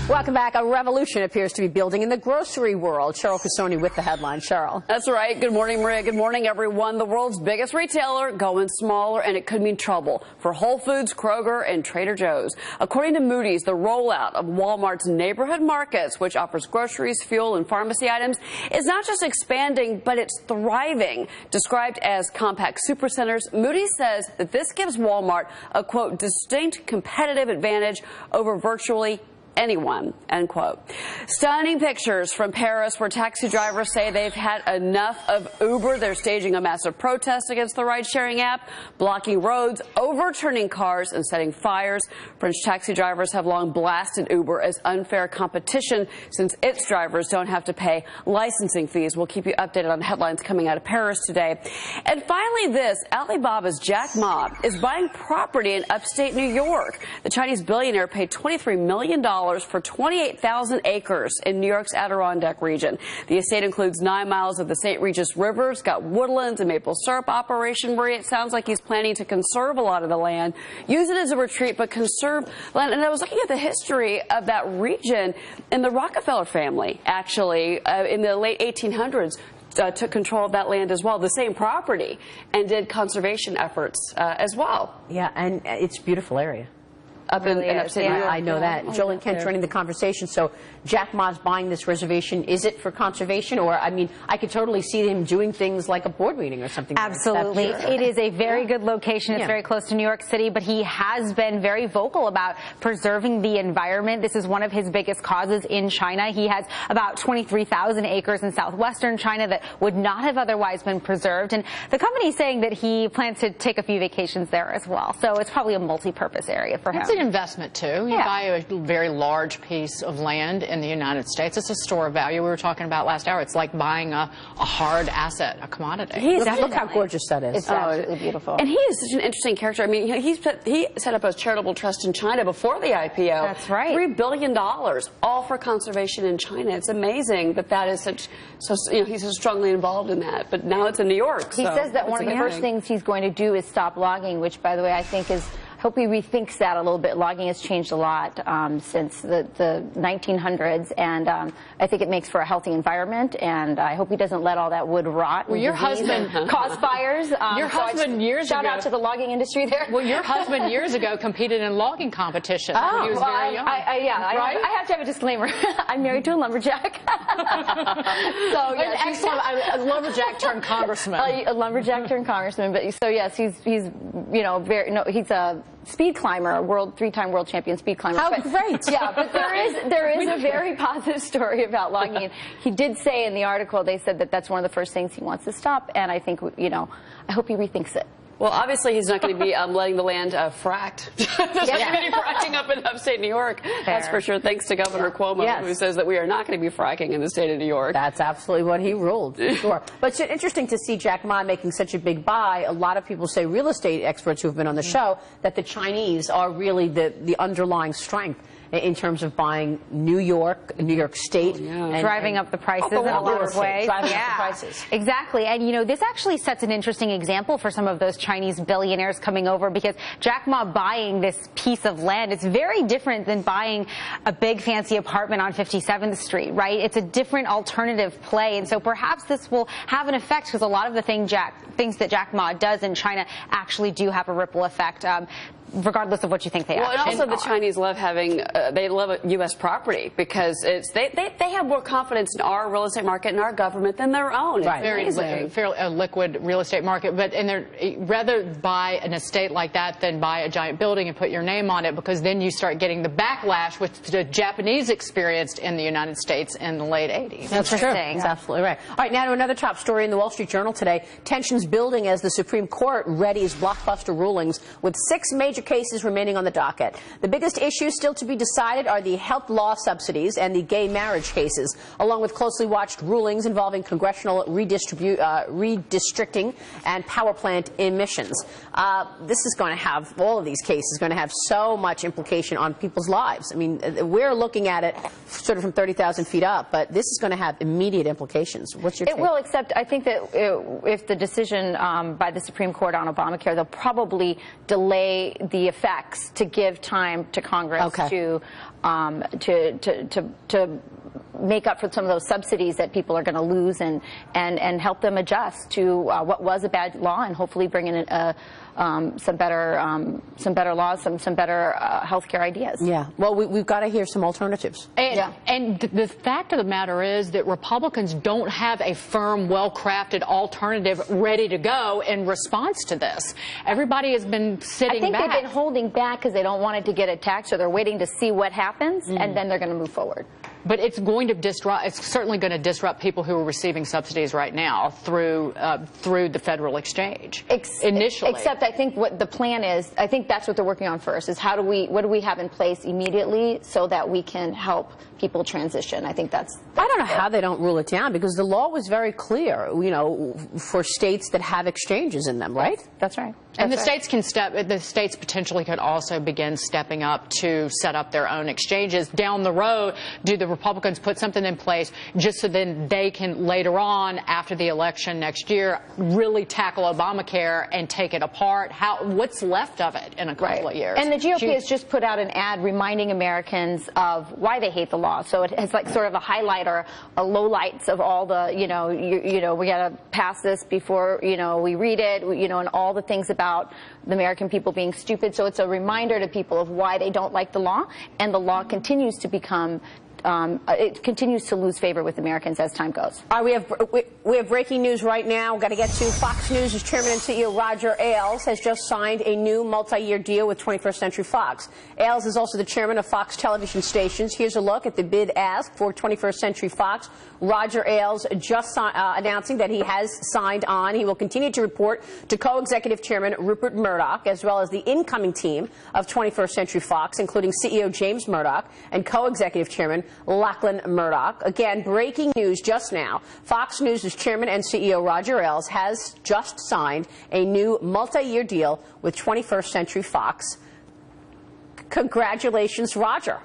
Welcome back. A revolution appears to be building in the grocery world. Cheryl Casoni with the headline. Cheryl. That's right. Good morning, Maria. Good morning, everyone. The world's biggest retailer going smaller, and it could mean trouble for Whole Foods, Kroger, and Trader Joe's. According to Moody's, the rollout of Walmart's neighborhood markets, which offers groceries, fuel, and pharmacy items, is not just expanding, but it's thriving. Described as compact supercenters, Moody's says that this gives Walmart a, quote, distinct competitive advantage over virtually anyone, end quote. Stunning pictures from Paris where taxi drivers say they've had enough of Uber. They're staging a massive protest against the ride-sharing app, blocking roads, overturning cars, and setting fires. French taxi drivers have long blasted Uber as unfair competition since its drivers don't have to pay licensing fees. We'll keep you updated on headlines coming out of Paris today. And finally this, Alibaba's Jack Ma is buying property in upstate New York. The Chinese billionaire paid $23 million for 28,000 acres in New York's Adirondack region. The estate includes 9 miles of the St. Regis River. It's got woodlands and maple syrup operation. Maria, it sounds like he's planning to conserve a lot of the land, use it as a retreat, but conserve land. And I was looking at the history of that region, and the Rockefeller family, actually, in the late 1800s, took control of that land as well, the same property, and did conservation efforts as well. Yeah, and it's a beautiful area. Up in upstate New York. I know that. Joel and Ken joining the conversation. So Jack Ma's buying this reservation. Is it for conservation? Or, I mean, I could totally see him doing things like a board meeting or something. Absolutely. It is a very good location. It's very close to New York City, but he has been very vocal about preserving the environment. This is one of his biggest causes in China. He has about 23,000 acres in southwestern China that would not have otherwise been preserved. And the company is saying that he plans to take a few vacations there as well. So it's probably a multi-purpose area for him. It's an investment, too. You buy a very large piece of land in the United States. It's a store of value. We were talking about last hour. It's like buying a hard asset, a commodity. Look how gorgeous that is. It's absolutely beautiful. And he is such an interesting character. I mean, he set up a charitable trust in China before the IPO. That's right. $3 billion, all for conservation in China. It's amazing that that is he's so strongly involved in that. But now it's in New York. He says that one of the first things he's going to do is stop logging, which, by the way, I think is... I hope he rethinks that a little bit. Logging has changed a lot since the 1900s, and I think it makes for a healthy environment, and I hope he doesn't let all that wood rot. Well, your husband cause fires. Your husband years ago. Shout out to the logging industry there. Well, your husband years ago competed in logging competition. Oh, he was very young. I have to have a disclaimer. I'm married to a lumberjack. So yeah, excellent. A lumberjack turned congressman. A lumberjack turned congressman. But so yes, he's he's a speed climber, a three-time world champion speed climber. How great! Yeah, but there is a very positive story about logging. And he did say in the article, they said that that's one of the first things he wants to stop, and I think I hope he rethinks it. Well, obviously, he's not going to be letting the land fracked. There's not going to be any fracking up in upstate New York. Fair. That's for sure. Thanks to Governor Cuomo, who says that we are not going to be fracking in the state of New York. That's absolutely what he ruled, for sure. But it's interesting to see Jack Ma making such a big buy. A lot of people say, real estate experts who have been on the show, that the Chinese are really the underlying strength in terms of buying New York State. And driving up the prices in a lot of ways. Driving up the prices. Exactly. And, this actually sets an interesting example for some of those Chinese billionaires coming over, because Jack Ma buying this piece of land, it's very different than buying a big fancy apartment on 57th Street, right? It's a different alternative play. And so perhaps this will have an effect, because a lot of the things that Jack Ma does in China actually do have a ripple effect. Regardless of what you think they are. And also the Chinese love having, they love U.S. property, because they have more confidence in our real estate market and our government than their own. Right. Very fairly liquid real estate market, but rather buy an estate like that than buy a giant building and put your name on it, because then you start getting the backlash which the Japanese experienced in the United States in the late 80s. That's true. That's absolutely right. All right, now to another top story in the Wall Street Journal today. Tensions building as the Supreme Court readies blockbuster rulings, with 6 major cases remaining on the docket. The biggest issues still to be decided are the health law subsidies and the gay marriage cases, along with closely watched rulings involving congressional redistricting and power plant emissions. This is going to have, all of these cases, going to have so much implication on people's lives. I mean, we're looking at it sort of from 30,000 feet up, but this is going to have immediate implications. What's your take? It will, except I think that if the decision by the Supreme Court on Obamacare, they'll probably delay the effects to give time to Congress to make up for some of those subsidies that people are going to lose, and help them adjust to what was a bad law, and hopefully bring in some better laws, some better healthcare ideas. Yeah. Well, we've got to hear some alternatives. And the fact of the matter is that Republicans don't have a firm, well-crafted alternative ready to go in response to this. Everybody has been sitting back. I think they've been holding back because they don't want it to get attacked, so they're waiting to see what happens, and then they're going to move forward. But it's going to disrupt. It's certainly going to disrupt people who are receiving subsidies right now through the federal exchange. Initially, except I think what the plan is, I think that's what they're working on first. Is what do we have in place immediately so that we can help people transition? I think that's I don't know how they don't rule it down, because the law was very clear, you know, for states that have exchanges in them, right? That's right. And the states potentially could also begin stepping up to set up their own exchanges. Down the road, do the Republicans put something in place just so then they can later on, after the election next year, really tackle Obamacare and take it apart? What's left of it in a couple of years? And the GOP has just put out an ad reminding Americans of why they hate the law. So it has like sort of a highlight or a lowlights of all the, you know, we got to pass this before, you know, we read it, and all the things about the American people being stupid. So it's a reminder to people of why they don't like the law, and the law continues to become it continues to lose favor with Americans as time goes. All right, we have breaking news right now. We've got to get to Fox News' chairman and CEO Roger Ailes has just signed a new multi-year deal with 21st Century Fox. Ailes is also the chairman of Fox television stations. Here's a look at the bid-ask for 21st Century Fox. Roger Ailes just announcing that he has signed on. He will continue to report to co-executive chairman Rupert Murdoch, as well as the incoming team of 21st Century Fox, including CEO James Murdoch and co-executive chairman Lachlan Murdoch. Again, breaking news just now. Fox News' chairman and CEO Roger Ailes has just signed a new multi-year deal with 21st Century Fox. Congratulations, Roger.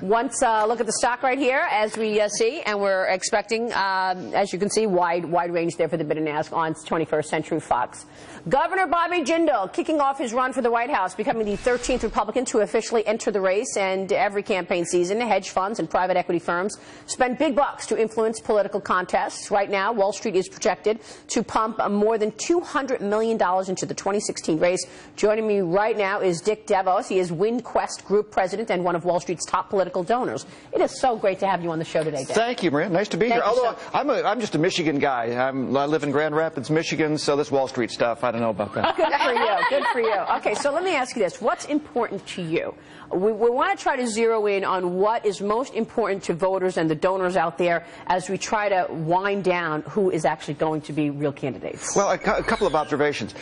Once look at the stock right here, as we see, and we're expecting, as you can see, wide range there for the bid and ask on 21st Century Fox. Governor Bobby Jindal kicking off his run for the White House, becoming the 13th Republican to officially enter the race. And every campaign season, hedge funds and private equity firms spend big bucks to influence political contests. Right now, Wall Street is projected to pump more than $200 million into the 2016 race. Joining me right now is Dick Devos. He is WindQuest Group president and one of Wall Street's top political donors. It is so great to have you on the show today, Dick. Thank you, Maria. Nice to be here. Although I'm just a Michigan guy. I live in Grand Rapids, Michigan, so this Wall Street stuff, I don't know about that. Good for you. Good for you. Okay, so let me ask you this. What's important to you? We want to try to zero in on what is most important to voters and the donors out there as we try to wind down who is actually going to be real candidates. Well, a couple of observations.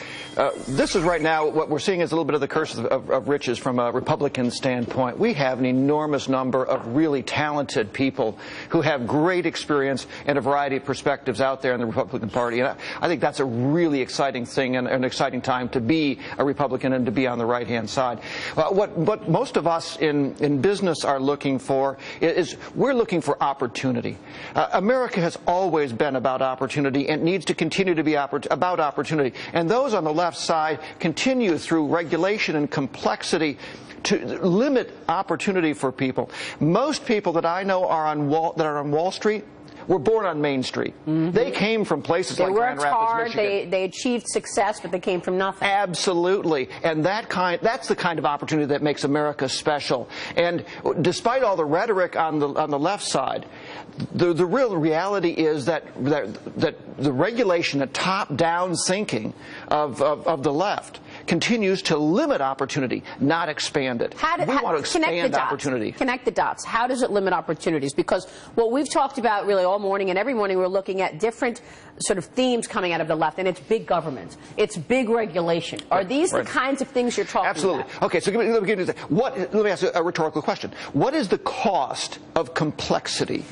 This is right now what we're seeing is a little bit of the curse of riches from a Republican standpoint. We have an enormous number of really talented people who have great experience and a variety of perspectives out there in the Republican Party. And I think that's a really exciting thing and an exciting time to be a Republican and to be on the right-hand side. What most of us in business are looking for is we're looking for opportunity. America has always been about opportunity and needs to continue to be about opportunity. And those on the left side continue through regulation and complexity to limit opportunity for people. Most people that I know are on Wall Street were born on Main Street. Mm-hmm. They came from places like Grand Rapids, Michigan. They achieved success, but they came from nothing. Absolutely. And that's the kind of opportunity that makes America special. And despite all the rhetoric on the left side, the real reality is that the regulation, the top-down thinking of the left continues to limit opportunity, not expand it. We want to expand opportunity. Connect the dots. How does it limit opportunities? Because what we've talked about really all morning and every morning, we're looking at different sort of themes coming out of the left, and it's big government. It's big regulation. Are these the kinds of things you're talking Absolutely. about? Okay, so let me ask you a rhetorical question. What is the cost of complexity?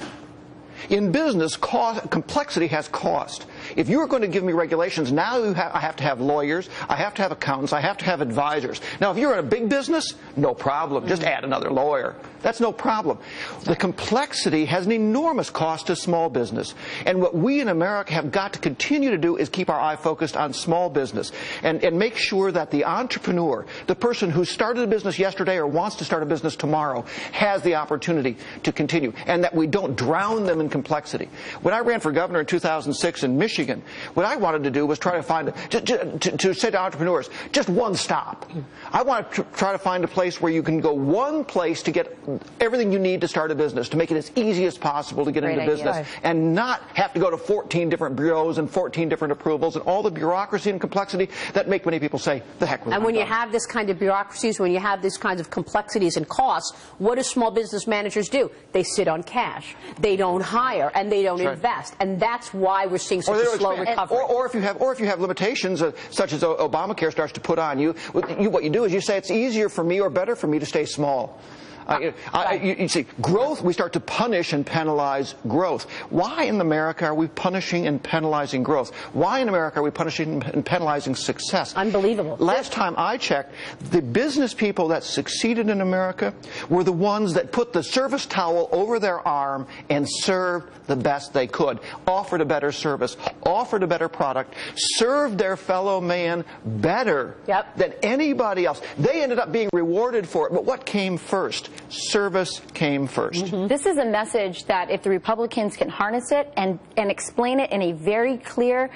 In business, complexity has cost. If you're going to give me regulations, now I have to have lawyers, I have to have accountants, I have to have advisors. Now, if you're in a big business, no problem. Just add another lawyer. That's no problem. The complexity has an enormous cost to small business. And what we in America have got to continue to do is keep our eye focused on small business and make sure that the entrepreneur, the person who started a business yesterday or wants to start a business tomorrow, has the opportunity to continue, and that we don't drown them in complexity. When I ran for governor in 2006 in Michigan, what I wanted to do was try to find, to say to entrepreneurs, just one stop. I want to try to find a place where you can go one place to get everything you need to start a business, to make it as easy as possible to get into business, and not have to go to 14 different bureaus and 14 different approvals and all the bureaucracy and complexity that make many people say, the heck with it. And when you have this kind of bureaucracies, when you have these kinds of complexities and costs, what do small business managers do? They sit on cash. They don't hire, and they don't invest. And that's why we're seeing such a slow recovery. Or if you have limitations such as Obamacare starts to put on you, what you do is you say it's easier for me or better for me to stay small. You see, growth, we start to punish and penalize growth. Why in America are we punishing and penalizing growth? Why in America are we punishing and penalizing success? Unbelievable. Last time I checked, the business people that succeeded in America were the ones that put the service towel over their arm and served the best they could, offered a better service, offered a better product, served their fellow man better than anybody else. They ended up being rewarded for it, but what came first? Service came first. This is a message that if the Republicans can harness it and explain it in a very clear,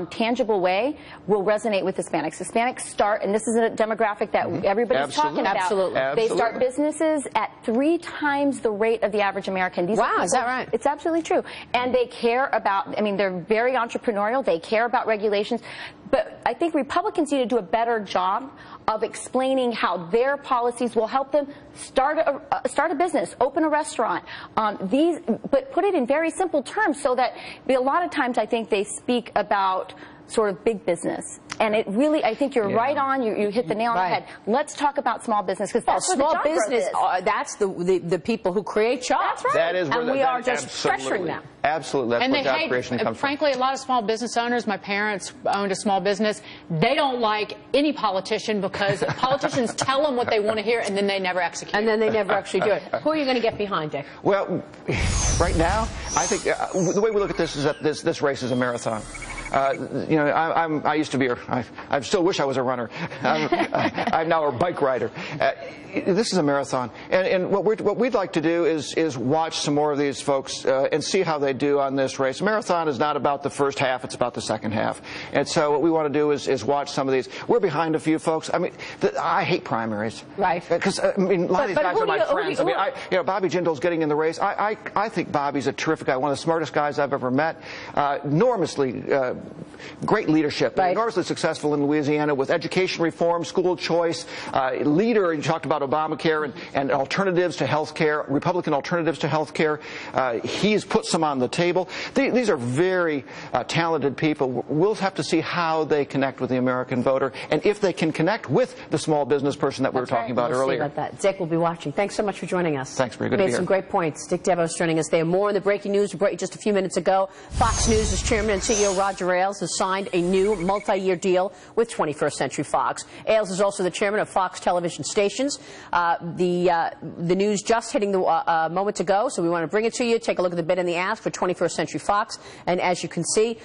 tangible way, will resonate with Hispanics. Hispanics start, and this is a demographic that everybody's talking about. Absolutely. They start businesses at 3 times the rate of the average American. These wow, is that right? It's absolutely true. And they care about, I mean, they're very entrepreneurial. They care about regulations. But I think Republicans need to do a better job of explaining how their policies will help them start a business, open a restaurant, but put it in very simple terms so that a lot of times I think they speak about sort of big business. And it really, I think you're right on. You hit the nail on the head. Let's talk about small business, because that's where the job growth is. That's the people who create jobs. That's right. That is where and we are just pressuring them. Absolutely. That's where job creation comes from. Frankly, a lot of small business owners, my parents owned a small business, they don't like any politician because politicians tell them what they want to hear and then they never execute. And then they never actually do it. Who are you going to get behind, Dick? Well, right now, I think the way we look at this is that this race is a marathon. You know, I used to be, I still wish I was a runner. I'm now a bike rider. This is a marathon, and what we'd like to do is watch some more of these folks and see how they do on this race. A marathon is not about the first half; it's about the second half. And so what we want to do is watch some of these. We're behind a few folks. I mean, I hate primaries, right? Because I mean, a lot of these guys are my friends. I mean, you know, Bobby Jindal's getting in the race. I think Bobby's a terrific guy, one of the smartest guys I've ever met. Enormously great leadership, enormously successful in Louisiana with education reform, school choice, leader. You talked about Obamacare and alternatives to health care, Republican alternatives to health care. He's put some on the table. These are very talented people. We'll have to see how they connect with the American voter and if they can connect with the small business person that we were talking about earlier. See about that. Dick will be watching. Thanks so much for joining us. Thanks, very good to be here. Made some great points. Dick Devos joining us there. More on the breaking news we brought you just a few minutes ago. Fox News' chairman and CEO Roger Ailes has signed a new multi-year deal with 21st Century Fox. Ailes is also the chairman of Fox television stations. The news just hitting the moments ago, so we want to bring it to you. Take a look at the bid and the ask for 21st Century Fox, and as you can see,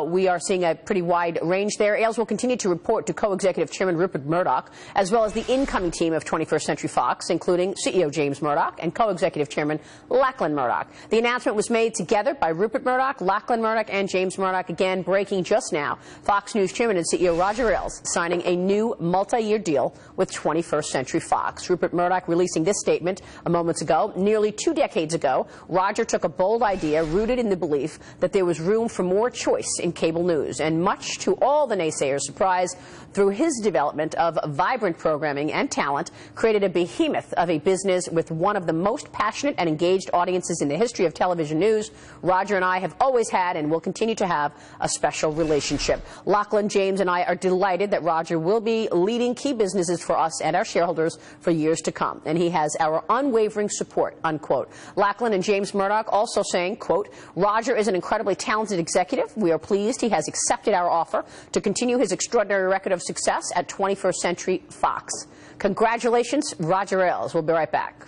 we are seeing a pretty wide range there. Ailes will continue to report to co-executive chairman Rupert Murdoch, as well as the incoming team of 21st Century Fox, including CEO James Murdoch and co-executive chairman Lachlan Murdoch. The announcement was made together by Rupert Murdoch, Lachlan Murdoch, and James Murdoch. Again, breaking just now. Fox News chairman and CEO Roger Ailes signing a new multi-year deal with 21st Century Fox. Rupert Murdoch releasing this statement a moment ago. Nearly 2 decades ago, Roger took a bold idea rooted in the belief that there was room for more choice in cable news, and much to all the naysayers' surprise, through his development of vibrant programming and talent, created a behemoth of a business with one of the most passionate and engaged audiences in the history of television news. Roger and I have always had and will continue to have a a special relationship. Lachlan, James, and I are delighted that Roger will be leading key businesses for us and our shareholders for years to come, and he has our unwavering support, unquote. Lachlan and James Murdoch also saying, quote, Roger is an incredibly talented executive. We are pleased he has accepted our offer to continue his extraordinary record of success at 21st Century Fox. Congratulations, Roger Ailes. We'll be right back.